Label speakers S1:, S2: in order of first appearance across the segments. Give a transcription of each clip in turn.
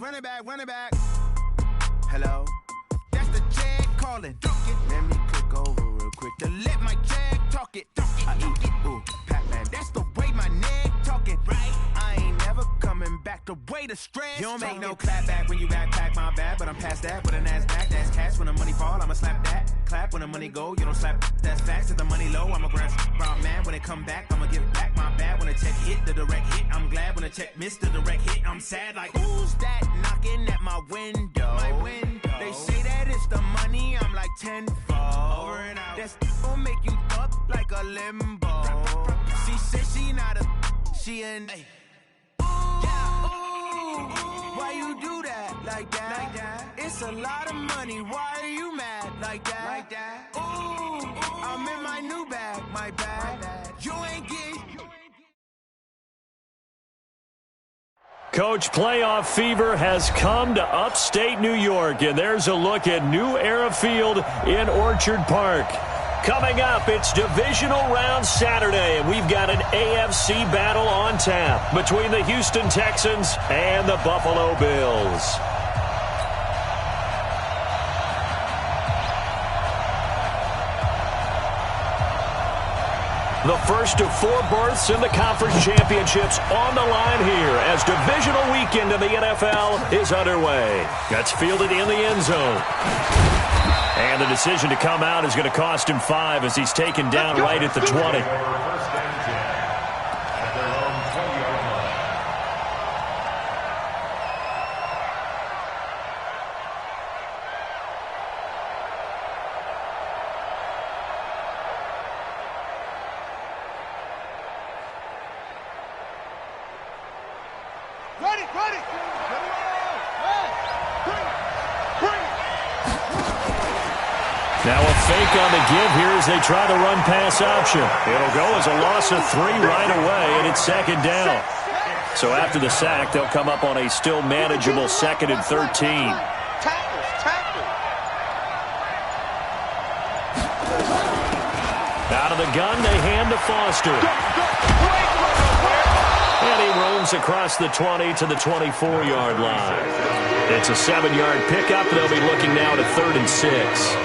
S1: run it back, run it back. Hello? That's the jag calling. Let me click over real quick to let my jag talk it. I eat it, ooh, Pac-Man. That's the way my neck talking. Right? I ain't never coming back the way the stress. You don't make no clap back when you backpack, my bad. But I'm past that with an ass back. That's cash when the money fall, I'ma slap that. Clap when the money go, you don't slap. That's facts. If the money low, I'ma grab round man. When it come back, I'ma give back my bad. When the check hit, the direct hit. I'm glad when the check missed the direct hit. I'm sad like, who's that knocking at my window? My window. They say that it's the money, I'm like tenfold. Over and out. That's gon' make you up like a limbo. She said she not a, she an. Hey. Yeah. Ooh, why you do that like that? Like that? It's a lot of money. Why are you mad like that? Like that? Ooh, I'm in my new bag, my bag. You ain't getting.
S2: Coach, playoff fever has come to upstate New York, and there's a look at New Era Field in Orchard Park. Coming up, it's Divisional Round Saturday, and we've got an AFC battle on tap between the Houston Texans and the Buffalo Bills. The first of 4 berths in the conference championships on the line here as divisional weekend in the NFL is underway. That's fielded in the end zone. And the decision to come out is going to cost him 5 as he's taken down right at the 20. Now a fake on the give here as they try to run pass option. It'll go as a loss of 3 right away, and it's second down. So after the sack, they'll come up on a still manageable 2nd and 13. Out of the gun, they hand to Foster. And he roams across the 20 to the 24-yard line. It's a 7-yard pickup. They'll be looking now to 3rd and 6.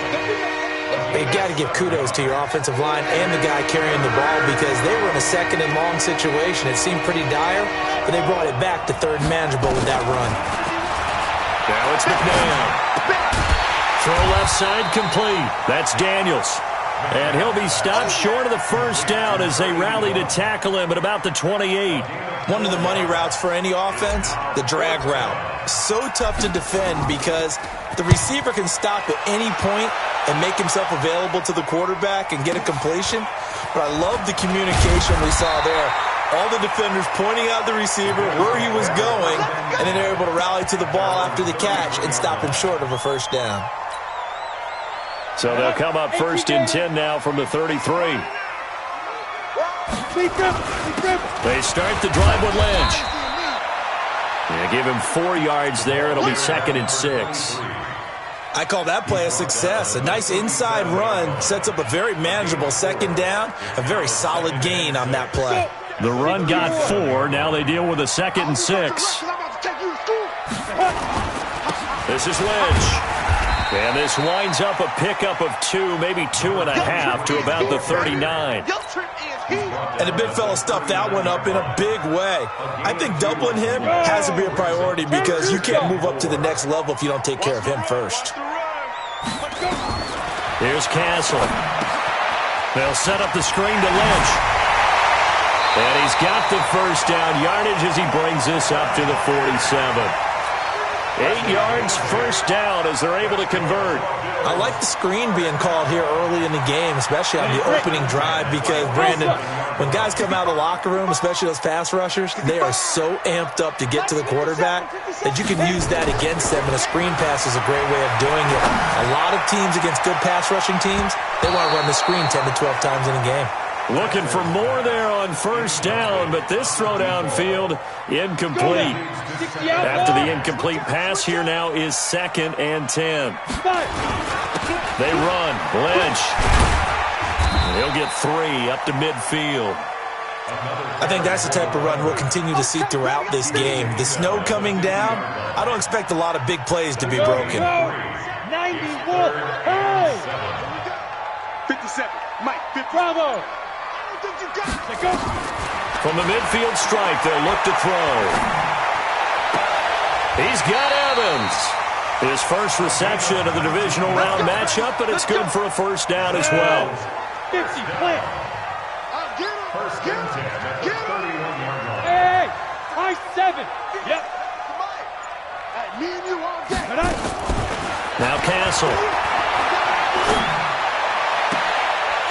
S3: You've got to give kudos to your offensive line and the guy carrying the ball because they were in a 2nd and long situation. It seemed pretty dire, but they brought it back to 3rd and manageable with that run.
S2: Now it's McNair. Throw left side complete. That's Daniels. And he'll be stopped short of the first down as they rally to tackle him at about the 28.
S3: One of the money routes for any offense, the drag route. So tough to defend because the receiver can stop at any point and make himself available to the quarterback and get a completion. But I love the communication we saw there. All the defenders pointing out the receiver, where he was going, and then they're able to rally to the ball after the catch and stop him short of a first down.
S2: So they'll come up 1st and 10 now from the 33. They start the drive with Lynch. Yeah, give him 4 yards there. It'll be 2nd and 6.
S3: I call that play a success. A nice inside run sets up a very manageable 2nd down. A very solid gain on that play.
S2: The run got 4. Now they deal with a 2nd and 6. This is Lynch. And this winds up a pickup of 2, maybe 2.5 to about the 39.
S3: And the big fella stuffed that one up in a big way. I think doubling him has to be a priority because you can't move up to the next level if you don't take care of him first.
S2: Here's Castle. They'll set up the screen to Lynch. And he's got the first down yardage as he brings this up to the 47. 8 yards, first down as they're able to convert.
S3: I like the screen being called here early in the game, especially on the opening drive, because, Brandon, when guys come out of the locker room, especially those pass rushers, they are so amped up to get to the quarterback that you can use that against them, and a screen pass is a great way of doing it. A lot of teams against good pass rushing teams, they want to run the screen 10 to 12 times in a game.
S2: Looking for more there on first down, but this throw downfield incomplete. After the incomplete pass, here now is 2nd and 10. They run. Lynch. He'll get 3 up to midfield.
S3: I think that's the type of run we'll continue to see throughout this game. The snow coming down, I don't expect a lot of big plays to be broken.
S4: 91, hey! 57, Mike, 50. Bravo!
S2: From the midfield stripe, they'll look to throw. He's got Evans. His first reception of the divisional round matchup, but it's good for a first down as well.
S4: 50, plant. Hey, high 7. Yep. Me and you all day.
S2: Now Castle.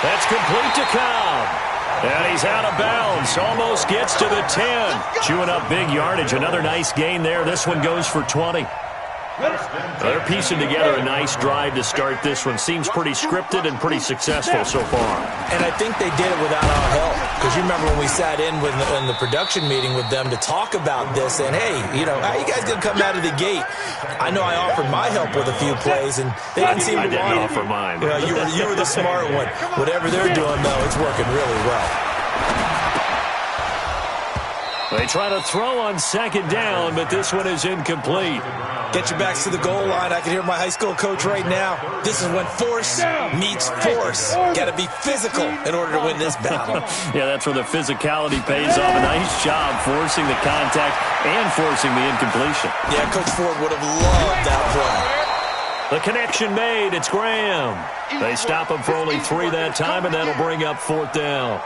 S2: That's complete to Cobb. And he's out of bounds. Almost gets to the 10. Chewing up big yardage. Another nice gain there. This one goes for 20. They're piecing together a nice drive to start this one. Seems pretty scripted and pretty successful so far.
S3: And I think they did it without our help. Because you remember when we sat in the production meeting with them to talk about this. And, hey, you know, how you guys going to come out of the gate? I know I offered my help with a few plays, and they didn't seem to want it.
S2: I didn't offer mine.
S3: You were the smart one. Whatever they're doing, though, it's working really well.
S2: They try to throw on second down, but this one is incomplete.
S3: Get your backs to the goal line. I can hear my high school coach right now. This is when force meets force. Got to be physical in order to win this battle.
S2: Yeah, that's where the physicality pays off. A nice job forcing the contact and forcing the incompletion.
S3: Yeah, Coach Ford would have loved that play.
S2: The connection made. It's Graham. They stop him for only 3 that time, and that'll bring up fourth down.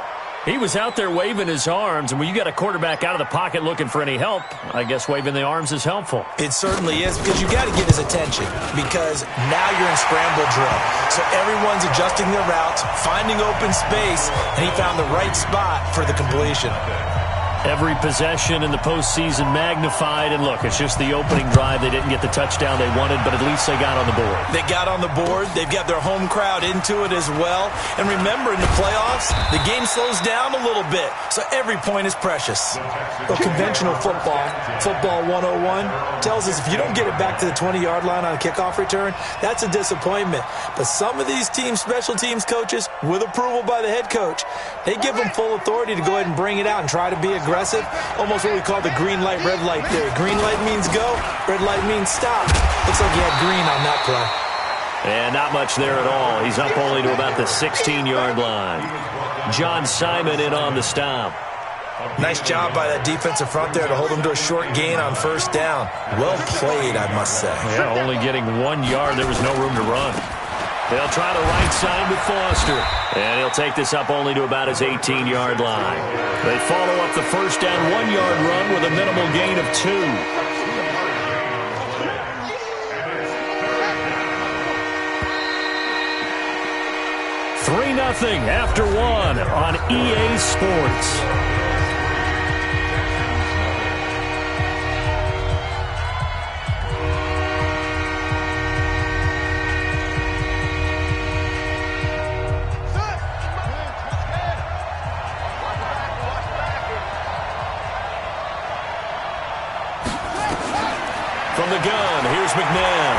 S2: He was out there waving his arms, and when you got a quarterback out of the pocket looking for any help, I guess waving the arms is helpful.
S3: It certainly is, because you got to get his attention, because now you're in scramble drill. So everyone's adjusting their routes, finding open space, and he found the right spot for the completion.
S2: Every possession in the postseason magnified, and look, it's just the opening drive. They didn't get the touchdown they wanted, but at least they got on the board.
S3: They got on the board. They've got their home crowd into it as well. And remember, in the playoffs, the game slows down a little bit, so every point is precious. Well, conventional football 101, tells us if you don't get it back to the 20-yard line on a kickoff return, that's a disappointment. But some of these teams, special teams coaches, with approval by the head coach, they give them full authority to go ahead and bring it out and try to be aggressive. Almost what we call the green light, red light theory. Green light means go, red light means stop. Looks like he had green on that play.
S2: And not much there at all. He's up only to about the 16-yard line. John Simon in on the stop.
S3: Nice job by that defensive front there to hold him to a short gain on first down. Well played, I must say.
S2: Yeah, only getting 1 yard. There was no room to run. They'll try the right side with Foster. And he'll take this up only to about his 18-yard line. They follow up the first down 1-yard run with a minimal gain of 2. 3-0 after 1 on EA Sports. From the gun, here's McNabb.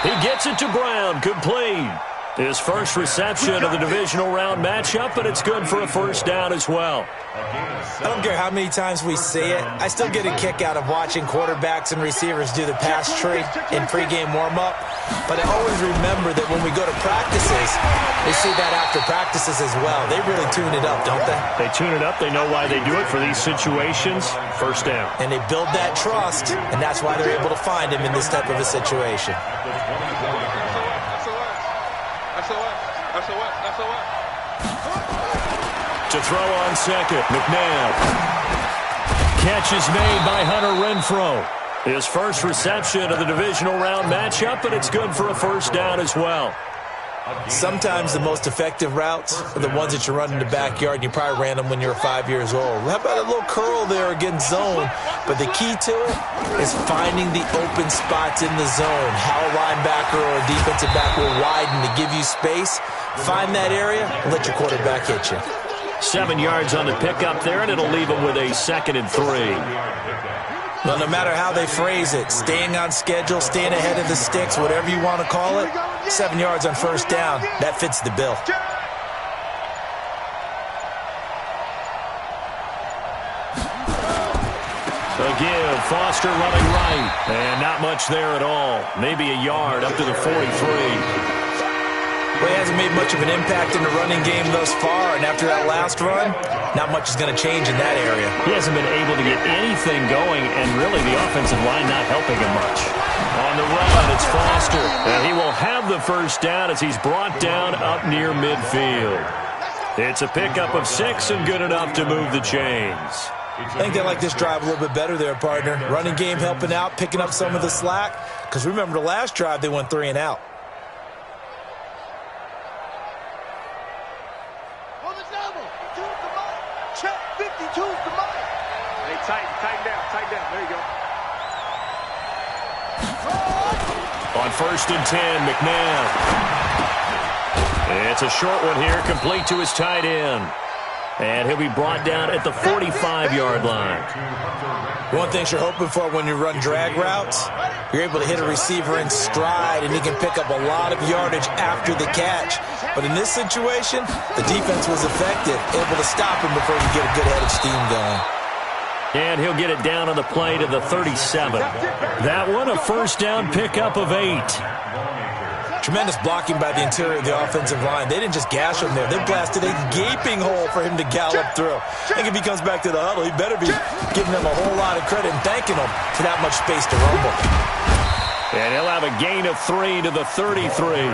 S2: He gets it to Brown, complete. His first reception of the divisional round matchup, but it's good for a first down as well.
S3: I don't care how many times we see it. I still get a kick out of watching quarterbacks and receivers do the pass tree in pregame warm-up. But I always remember that when we go to practices, they see that after practices as well. They really tune it up, don't they?
S2: They tune it up. They know why they do it for these situations. First down.
S3: And they build that trust, and that's why they're able to find him in this type of a situation.
S2: To throw on second, McNabb. Catch is made by Hunter Renfrow. His first reception of the divisional round matchup, but it's good for a first down as well.
S3: Sometimes the most effective routes are the ones that you run in the backyard, and you probably ran them when you were 5 years old. How about a little curl there against zone? But the key to it is finding the open spots in the zone. How a linebacker or a defensive back will widen to give you space. Find that area and let your quarterback hit you.
S2: 7 yards on the pickup there, and it'll leave him with a 2nd and 3.
S3: Well, no matter how they phrase it, staying on schedule, staying ahead of the sticks, whatever you want to call it, 7 yards on first down, that fits the bill.
S2: A give, Foster running right. And not much there at all. Maybe a yard up to the 43.
S3: Well, he hasn't made much of an impact in the running game thus far, and after that last run, not much is going to change in that area.
S2: He hasn't been able to get anything going, and really the offensive line not helping him much. On the run, it's Foster, and he will have the first down as he's brought down up near midfield. It's a pickup of 6 and good enough to move the chains.
S3: I think they like this drive a little bit better there, partner. Running game helping out, picking up some of the slack, because remember the last drive they went 3 and out.
S4: Check 52's the money. Hey, tighten down. There you go.
S2: On 1st and 10, McNabb. It's a short one here, complete to his tight end. And he'll be brought down at the 45-yard line.
S3: One thing you're hoping for when you run drag routes, you're able to hit a receiver in stride, and he can pick up a lot of yardage after the catch. But in this situation, the defense was effective, able to stop him before he could get a good head of steam going.
S2: And he'll get it down on the play to the 37. That one, a first down pickup of 8.
S3: Tremendous blocking by the interior of the offensive line. They didn't just gash him there. They blasted a gaping hole for him to gallop through. I think if he comes back to the huddle, he better be giving them a whole lot of credit and thanking them for that much space to rumble.
S2: And he'll have a gain of 3 to the 33.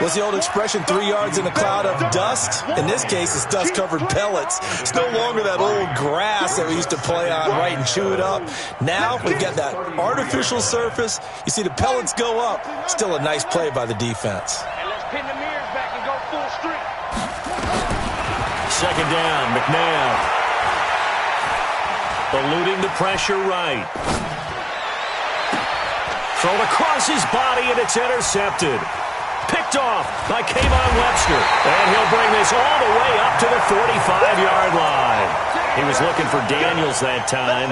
S3: What's the old expression, 3 yards in a cloud of dust? In this case, it's dust-covered pellets. It's no longer that old grass that we used to play on, right, and chew it up. Now we've got that artificial surface. You see the pellets go up. Still a nice play by the defense.
S4: And let's pin the mirrors back and go full street.
S2: 2nd down, McNabb. Eluding the pressure right. Thrown across his body, and it's intercepted. Picked off by Kayvon Webster. And he'll bring this all the way up to the 45-yard line. He was looking for Daniels that time.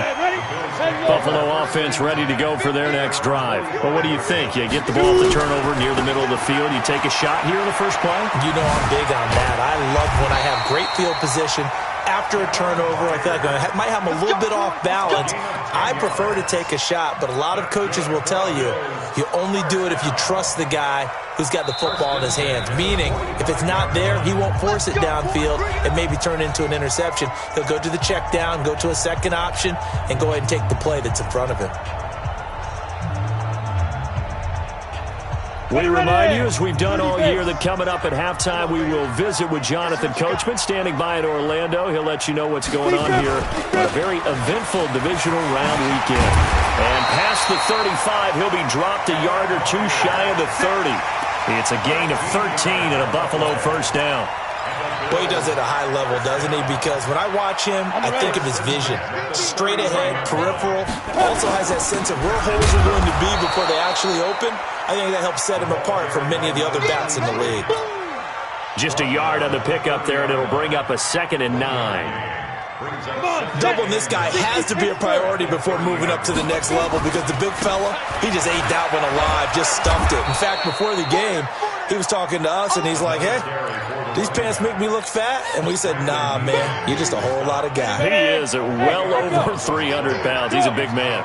S2: Buffalo offense ready to go for their next drive. Well, what do you think? You get the ball at the turnover near the middle of the field. You take a shot here in the first play?
S3: You know I'm big on that. I love when I have great field position. After a turnover, I feel like I might have them a little bit off balance. I prefer to take a shot, but a lot of coaches will tell you, you only do it if you trust the guy who's got the football in his hands. Meaning, if it's not there, he won't force it downfield and maybe turn into an interception. He'll go to the check down, go to a second option, and go ahead and take the play that's in front of him.
S2: We remind you, as we've done all year, that coming up at halftime, we will visit with Jonathan Coachman, standing by in Orlando. He'll let you know what's going on here on a very eventful divisional round weekend. And past the 35, he'll be dropped a yard or two shy of the 30. It's a gain of 13 and a Buffalo first down.
S3: Well, he does it at a high level, doesn't he? Because when I watch him, I think of his vision. Straight ahead, peripheral. Also has that sense of where holes are going to be before they actually open. I think that helps set him apart from many of the other bats in the league.
S2: Just a yard on the pickup there, and it'll bring up a 2nd and 9.
S3: Doubling this guy has to be a priority before moving up to the next level because the big fella, he just ate that one alive, just stuffed it. In fact, before the game, he was talking to us, and he's like, hey, these pants make me look fat? And we said, nah, man, you're just a whole lot of guy.
S2: He is at well over 300 pounds. He's a big man.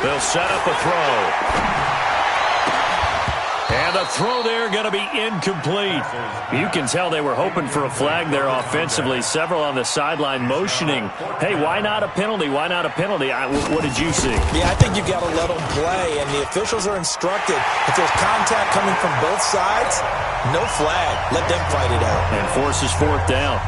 S2: They'll set up a throw. And the throw there going to be incomplete. You can tell they were hoping for a flag there offensively. Several on the sideline motioning, hey, why not a penalty? Why not a penalty? What did you see?
S3: Yeah, I think you've got to let them play, and the officials are instructed. If there's contact coming from both sides, no flag. Let them fight it out.
S2: And forces 4th down.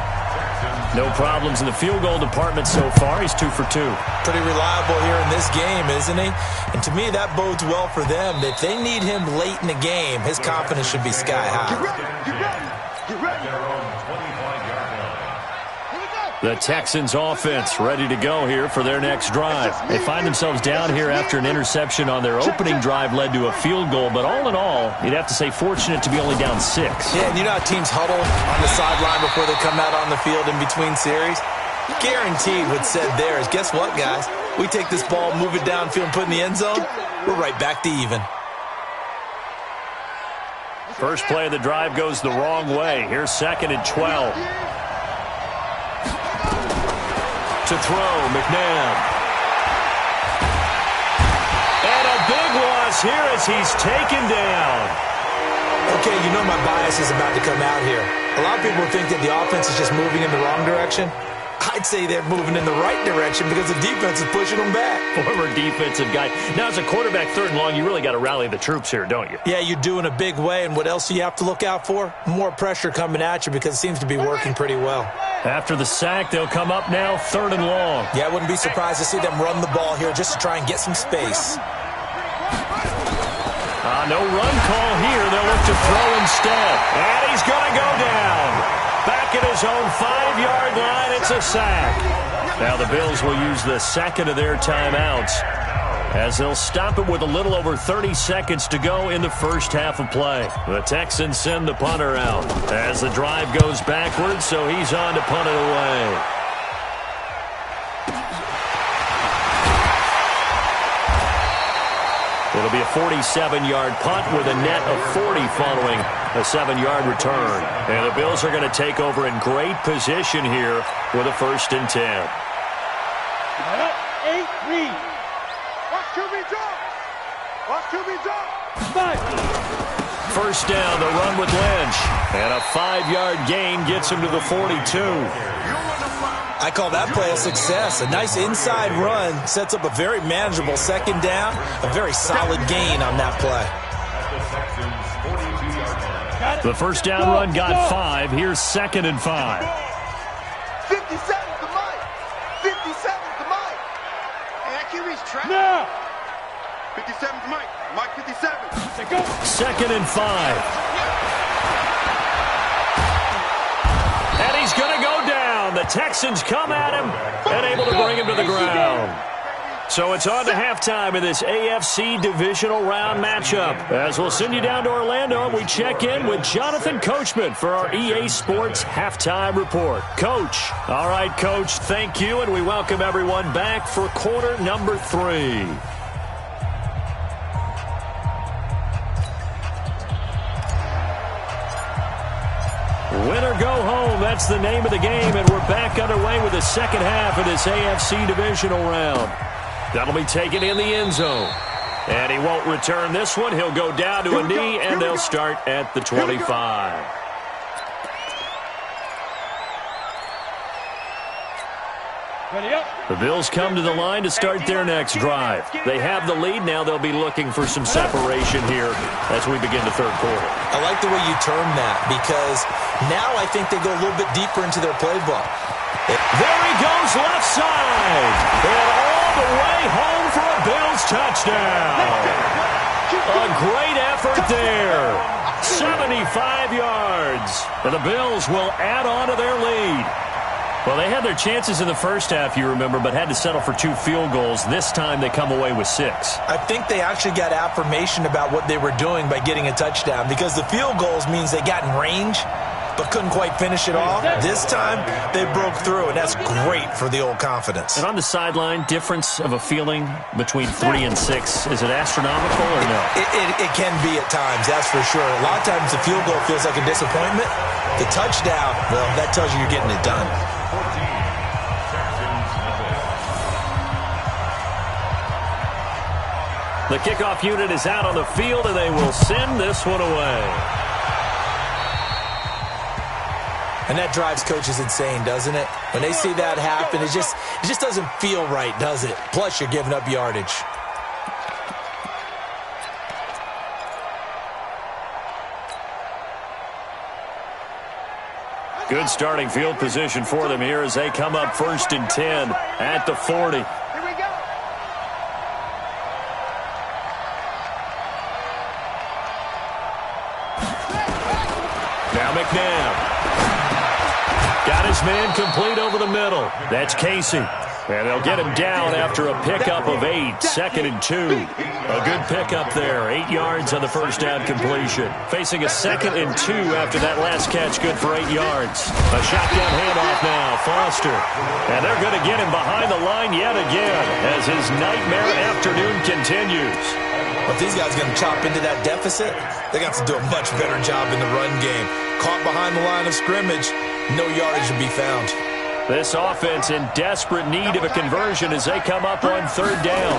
S2: No problems in the field goal department so far. He's 2 for 2.
S3: Pretty reliable here in this game, isn't he? And to me, that bodes well for them. If they need him late in the game, his confidence should be sky high.
S4: Get ready.
S2: The Texans offense ready to go here for their next drive. They find themselves down here after an interception on their opening drive led to a field goal. But all in all, you'd have to say fortunate to be only down 6.
S3: Yeah, and you know how teams huddle on the sideline before they come out on the field in between series? Guaranteed what's said there is, guess what, guys? We take this ball, move it downfield, and put it in the end zone, we're right back to even.
S2: First play of the drive goes the wrong way. Here's 2nd and 12. to throw. McNabb. And a big loss here as he's taken down.
S3: Okay, you know my bias is about to come out here. A lot of people think that the offense is just moving in the wrong direction. I'd say they're moving in the right direction because the defense is pushing them back.
S2: Former defensive guy. Now, as a quarterback, 3rd and long, you really got to rally the troops here, don't you?
S3: Yeah, you do in a big way. And what else do you have to look out for? More pressure coming at you because it seems to be working pretty well.
S2: After the sack, they'll come up now 3rd and long.
S3: Yeah, I wouldn't be surprised to see them run the ball here just to try and get some space.
S2: No run call here. They'll look to throw instead. And he's going to go down. Back at his own 5-yard line, it's a sack. Now the Bills will use the second of their timeouts as they'll stop it with a little over 30 seconds to go in the first half of play. The Texans send the punter out as the drive goes backwards, so he's on to punt it away. It'll be a 47-yard punt with a net of 40 following a 7-yard return. And the Bills are going to take over in great position here with a 1st and 10.
S4: 8, read. Watch QB drop. Watch QB drop. 5.
S2: First down, the run with Lynch. And a 5-yard gain gets him to the 42.
S3: I call that play a success. A nice inside run sets up a very manageable 2nd down. A very solid gain on that play.
S2: The first down run got 5. Here's 2nd and 5.
S4: 57 to Mike. 57 to Mike. And that QB's trapped. Now. 57 to Mike. Mike 57. Go.
S2: 2nd and 5. And he's going to go down. The Texans come at him and able to bring him to the ground. So it's on to halftime in this AFC divisional round matchup. As we'll send you down to Orlando, and we check in with Jonathan Coachman for our EA Sports Halftime Report. Coach. All right, Coach, thank you, and we welcome everyone back for quarter number 3. Win or go home, that's the name of the game, and we're back underway with the second half of this AFC divisional round. That'll be taken in the end zone. And he won't return this one. He'll go down to a knee, and they'll start at the 25. The Bills come to the line to start their next drive. They have the lead. Now they'll be looking for some separation here as we begin the 3rd quarter.
S3: I like the way you term that because now I think they go a little bit deeper into their playbook.
S2: There he goes left side. And all the way home for a Bills touchdown. A great effort there. 75 yards. And the Bills will add on to their lead. Well, they had their chances in the first half, you remember, but had to settle for 2 field goals. This time they come away with 6.
S3: I think they actually got affirmation about what they were doing by getting a touchdown because the field goals means they got in range but couldn't quite finish it off. This time they broke through, and that's great for the old confidence.
S2: And on the sideline, difference of a feeling between 3 and 6, is it astronomical or no?
S3: It can be at times, that's for sure. A lot of times the field goal feels like a disappointment. The touchdown, well, that tells you you're getting it done.
S2: The kickoff unit is out on the field, and they will send this one away.
S3: And that drives coaches insane, doesn't it? When they see that happen, it just doesn't feel right, does it? Plus, you're giving up yardage.
S2: Good starting field position for them here as they come up 1st and 10 at the 40.
S4: Here we go.
S2: Now McNabb. Got his man complete over the middle. That's Casey. And they'll get him down after a pickup of 8. 2nd and 2. A good pickup there. 8 yards on the first down completion. Facing a 2nd and 2 after that last catch. Good for 8 yards. A shotgun handoff now. Foster. And they're going to get him behind the line yet again as his nightmare afternoon continues.
S3: If these guys are going to chop into that deficit, they got to do a much better job in the run game. Caught behind the line of scrimmage, no yardage to be found.
S2: This offense in desperate need of a conversion as they come up on third down.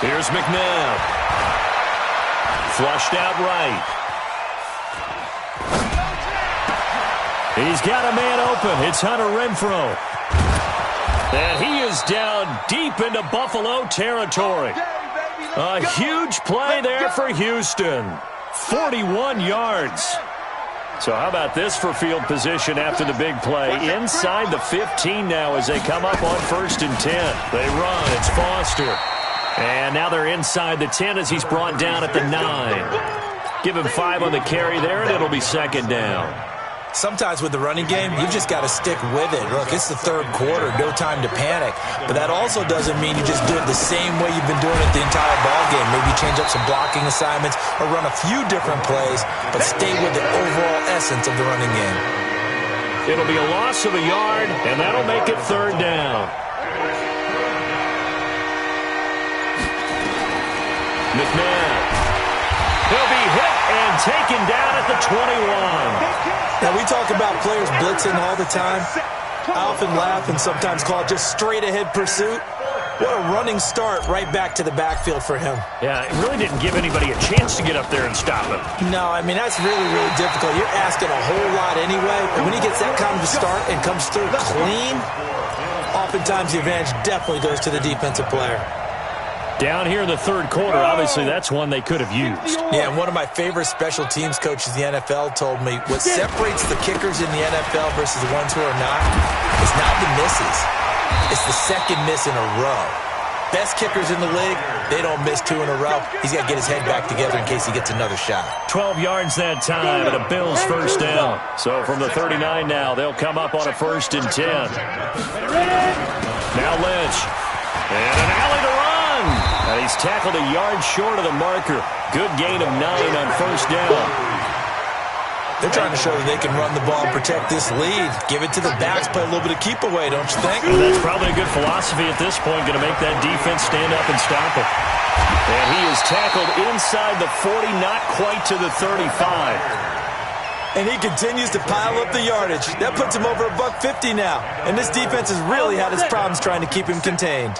S2: Here's McNabb. Flushed out right. He's got a man open. It's Hunter Renfrow. And he is down deep into Buffalo territory. A huge play there for Houston. 41 yards. So how about this for field position after the big play? Inside the 15 now as they come up on 1st and 10. They run. It's Foster. And now they're inside the 10 as he's brought down at the 9. Give him 5 on the carry there, and it'll be 2nd down.
S3: Sometimes with the running game, you've just got to stick with it. Look, it's the 3rd quarter, no time to panic. But that also doesn't mean you just do it the same way you've been doing it the entire ball game. Maybe change up some blocking assignments or run a few different plays, but stay with the overall essence of the running game.
S2: It'll be a loss of a yard, and that'll make it 3rd down. McNabb. He'll be hit and taken down at the 21.
S3: Now, we talk about players blitzing all the time. I often laugh and sometimes call it just straight-ahead pursuit. What a running start right back to the backfield for him.
S2: Yeah, it really didn't give anybody a chance to get up there and stop him.
S3: No, I mean, that's really, really difficult. You're asking a whole lot anyway. And when he gets that kind of a start and comes through clean, oftentimes the advantage definitely goes to the defensive player.
S2: Down here in the 3rd quarter, obviously that's one they could have used.
S3: Yeah, and one of my favorite special teams coaches in the NFL told me what separates the kickers in the NFL versus the ones who are not is not the misses. It's the 2nd miss in a row. Best kickers in the league, they don't miss 2 in a row. He's got to get his head back together in case he gets another shot.
S2: 12 yards that time and a Bills 1st down. So from the 39 now, they'll come up on a 1st and 10. Now Lynch. And an alley to run. And he's tackled a yard short of the marker. Good gain of 9 on 1st down.
S3: They're trying to show that they can run the ball and protect this lead. Give it to the backs, play a little bit of keep away, don't you think?
S2: Well, that's probably a good philosophy at this point, going to make that defense stand up and stop it. And he is tackled inside the 40, not quite to the 35.
S3: And he continues to pile up the yardage. That puts him over $150 now. And this defense has really had its problems trying to keep him contained.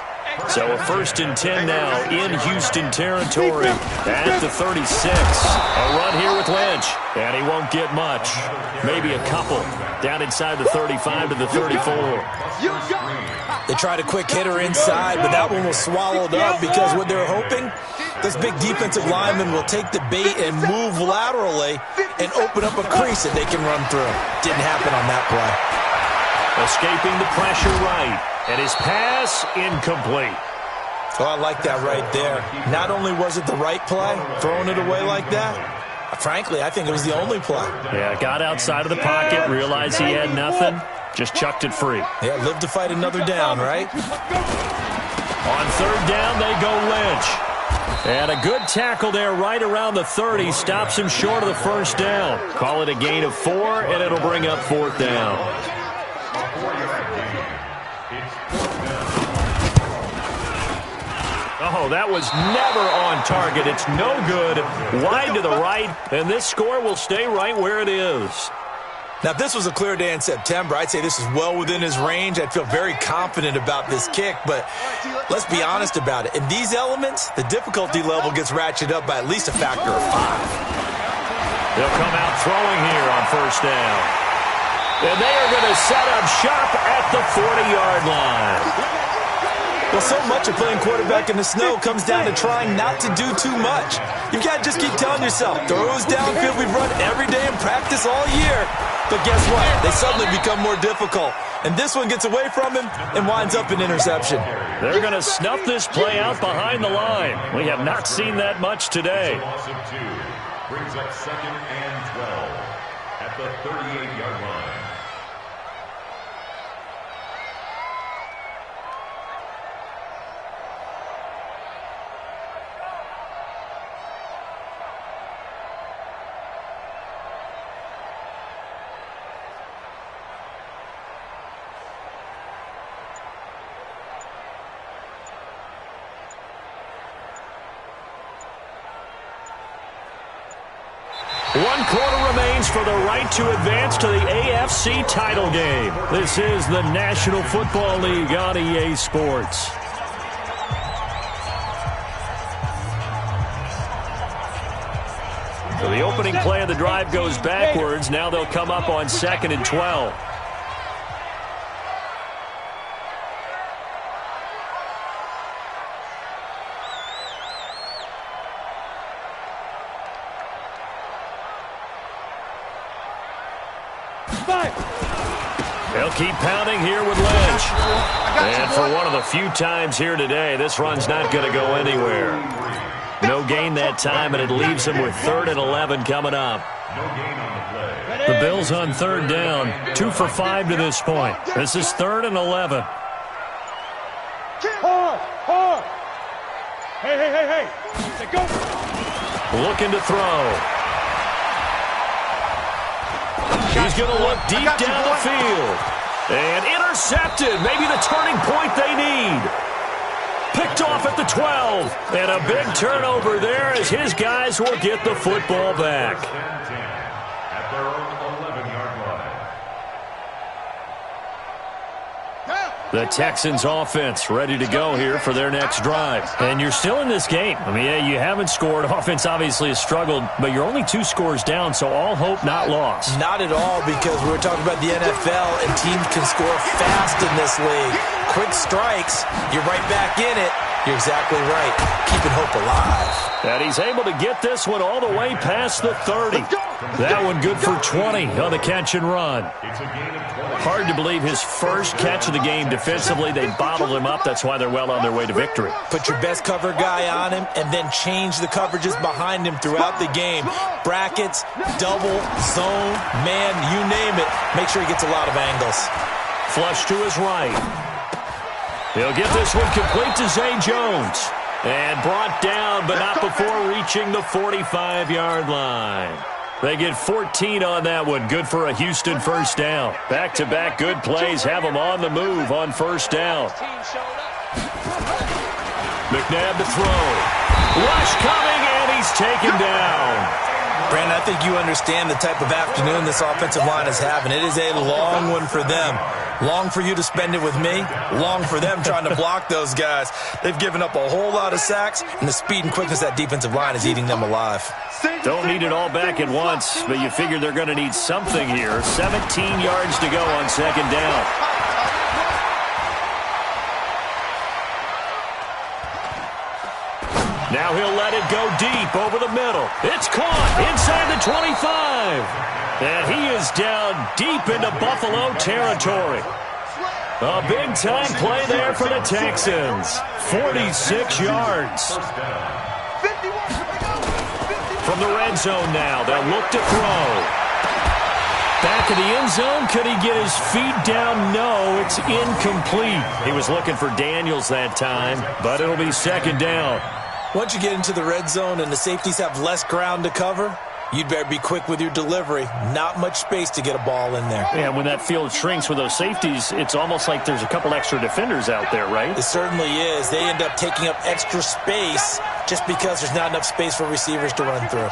S2: So a 1st and 10 now in Houston territory at the 36. A run here with Lynch, and he won't get much. Maybe a couple down inside the 35 to the 34.
S3: They tried a quick hitter inside, but that one was swallowed up because what they're hoping, this big defensive lineman will take the bait and move laterally and open up a crease that they can run through. Didn't happen on that play.
S2: Escaping the pressure right. And his pass incomplete.
S3: Oh, I like that right there. Not only was it the right play, throwing it away like that, frankly, I think it was the only play.
S2: Yeah, got outside of the pocket, realized he had nothing, just chucked it free.
S3: Yeah, live to fight another down, right?
S2: On 3rd down, they go Lynch. And a good tackle there right around the 30. Stops him short of the 1st down. Call it a gain of 4, and it'll bring up 4th down. Oh, that was never on target. It's no good. Wide to the right, and this score will stay right where it is.
S3: Now, if this was a clear day in September, I'd say this is well within his range. I'd feel very confident about this kick, but let's be honest about it. In these elements, the difficulty level gets ratcheted up by at least a factor of 5.
S2: They'll come out throwing here on 1st down. And they are going to set up shop at the 40-yard line.
S3: Well, so much of playing quarterback in the snow comes down to trying not to do too much. You've got to just keep telling yourself, throws downfield we've run every day in practice all year. But guess what? They suddenly become more difficult. And this one gets away from him and winds up an interception.
S2: They're going to snuff this play out behind the line. We have not seen that much today.
S5: Brings up 2nd and 12 at the 38-yard line.
S2: 1 quarter remains for the right to advance to the AFC title game. This is the National Football League on EA Sports. So the opening play of the drive goes backwards. Now they'll come up on 2nd and 12. They'll keep pounding here with Lynch. And for one of the few times here today, this run's not going to go anywhere. No gain that time, and it leaves them with 3rd and 11 coming up. The Bills on 3rd down, 2 for 5 to this point. This is 3rd and 11.
S6: Hey. Go.
S2: Looking to throw. He's going to look deep down the field. And intercepted. Maybe the turning point they need. Picked off at the 12. And a big turnover there as his guys will get the football back.
S5: At their own 11-yard line.
S2: The Texans offense ready to go here for their next drive. And you're still in this game. I mean, yeah, you haven't scored. Offense obviously has struggled, but you're only 2 scores down, so all hope not lost.
S3: Not at all, because we were talking about the NFL, and teams can score fast in this league. Quick strikes, you're right back in it. You're exactly right. Keeping hope alive.
S2: And he's able to get this one all the way past the 30. That one good for 20 on the catch and run. Hard to believe his first catch of the game defensively. They bottled him up. That's why they're well on their way to victory.
S3: Put your best cover guy on him and then change the coverages behind him throughout the game. Brackets, double, zone, man, you name it. Make sure he gets a lot of angles.
S2: Flush to his right. He'll get this one complete to Zay Jones. And brought down, but not before reaching the 45-yard line. They get 14 on that one. Good for a Houston first down. Back-to-back good plays have them on the move on first down. McNabb to throw. Rush coming, and he's taken down.
S3: Brandon, I think you understand the type of afternoon this offensive line is having. It is a long one for them. Long for you to spend it with me. Long for them trying to block those guys. They've given up a whole lot of sacks, and the speed and quickness of that defensive line is eating them alive.
S2: Don't need it all back at once, but you figure they're going to need something here. 17 yards to go on second down. Now he'll let it go deep over the middle. It's caught inside the 25. And he is down deep into Buffalo territory. A big-time play there for the Texans. 46 yards. From the red zone now, they'll look to throw. Back of the end zone, could he get his feet down? No, it's incomplete. He was looking for Daniels that time, but it'll be second down.
S3: Once you get into the red zone and the safeties have less ground to cover, you'd better be quick with your delivery. Not much space to get a ball in there.
S2: Yeah, when that field shrinks with those safeties, it's almost like there's a couple extra defenders out there, right?
S3: It certainly is. They end up taking up extra space just because there's not enough space for receivers to run through.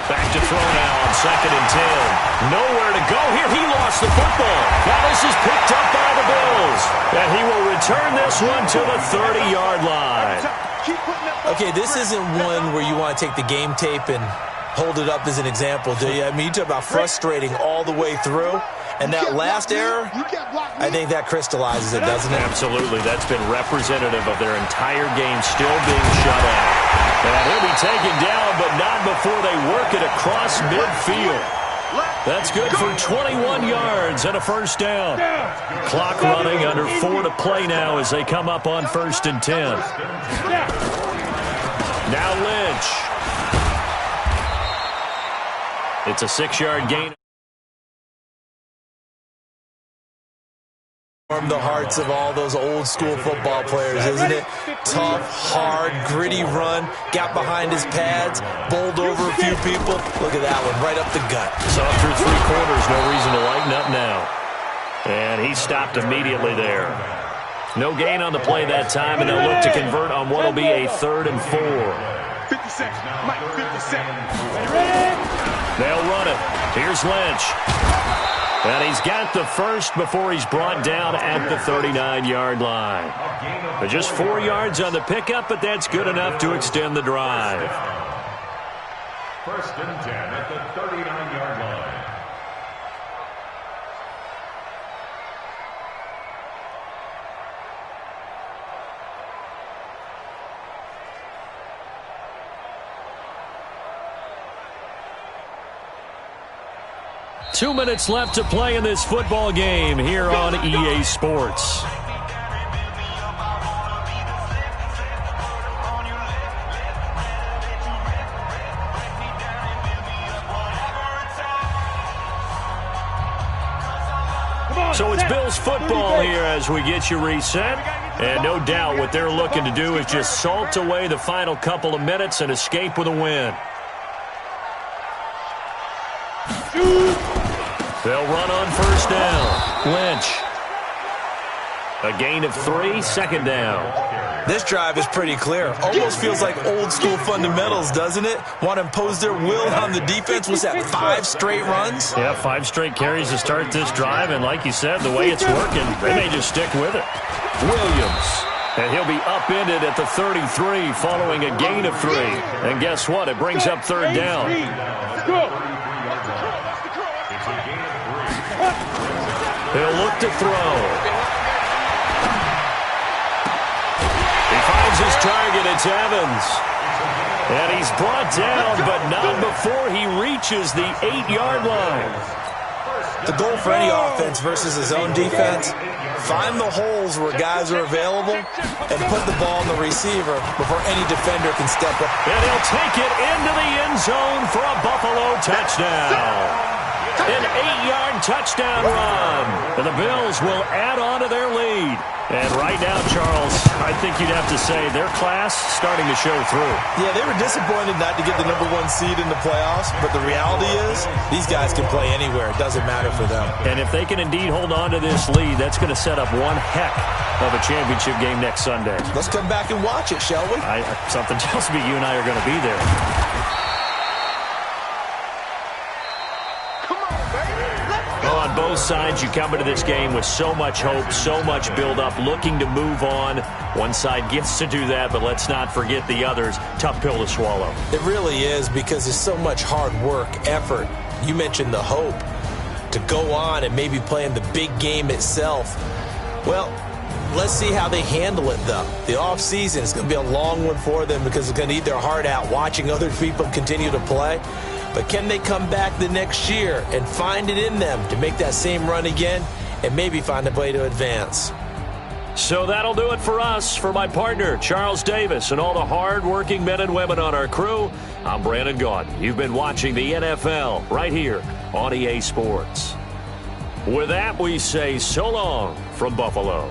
S2: Back to throw now on second and 10. Nowhere to go here. He lost the football. Now this is picked up by the Bills. And he will return this one to the 30-yard line.
S3: Okay, this isn't one where you want to take the game tape and hold it up as an example, do you? I mean, you talk about frustrating all the way through. And that last error, I think that crystallizes it, doesn't it?
S2: Absolutely. That's been representative of their entire game still being shut out. And he'll be taken down, but not before they work it across midfield. That's good for 21 yards and a first down. Clock running, under 4 to play now as they come up on first and 10. Now Lynch. It's a 6-yard gain.
S3: The hearts of all those old school football players, isn't it? Tough, hard, gritty run, got behind his pads, bowled over a few people. Look at that one, right up the gut.
S2: So through 3 quarters, no reason to lighten up now. And he stopped immediately there. No gain on the play that time, and they'll look to convert on what will be a 3rd and 4.
S6: 56. Mike, 57. Ready?
S2: They'll run it. Here's Lynch. And he's got the first before he's brought down at the 39-yard line. But just 4 yards on the pickup, but that's good enough to extend the drive.
S5: 1st and 10 at the 39-yard line.
S2: Two minutes left to play in this football game here on EA Sports. So it's Bills football here as we get you reset. And no doubt what they're looking to do is just salt away the final couple of minutes and escape with a win. They'll run on 1st down. Lynch. A gain of 3, 2nd down.
S3: This drive is pretty clear. Almost feels like old school fundamentals, doesn't it? Want to impose their will on the defense. Was that 5 straight runs?
S2: Yeah, 5 straight carries to start this drive. And like you said, the way it's working, they may just stick with it. Williams. And he'll be upended at the 33 following a gain of 3. And guess what? It brings up 3rd down. He'll look to throw. He finds his target. It's Evans. And he's brought down, but not before he reaches the 8-yard line.
S3: The goal for any offense versus his own defense, find the holes where guys are available and put the ball in the receiver before any defender can step up.
S2: And he'll take it into the end zone for a Buffalo touchdown. An 8-yard touchdown run. And the Bills will add on to their lead. And right now, Charles, I think you'd have to say their class starting to show through.
S3: Yeah, they were disappointed not to get the #1 seed in the playoffs, but the reality is these guys can play anywhere. It doesn't matter for them.
S2: And if they can indeed hold on to this lead, that's going to set up one heck of a championship game next Sunday.
S3: Let's come back and watch it, shall we?
S2: Something tells me you and I are going to be there. On both sides, you come into this game with so much hope, so much build-up, looking to move on. One side gets to do that, but let's not forget the others. Tough pill to swallow.
S3: It really is, because there's so much hard work, effort. You mentioned the hope to go on and maybe play in the big game itself. Well, let's see how they handle it, though. The offseason is going to be a long one for them because they're going to eat their heart out watching other people continue to play. But can they come back the next year and find it in them to make that same run again and maybe find a way to advance?
S2: So that'll do it for us. For my partner, Charles Davis, and all the hard-working men and women on our crew, I'm Brandon Gaudin. You've been watching the NFL right here on EA Sports. With that, we say so long from Buffalo.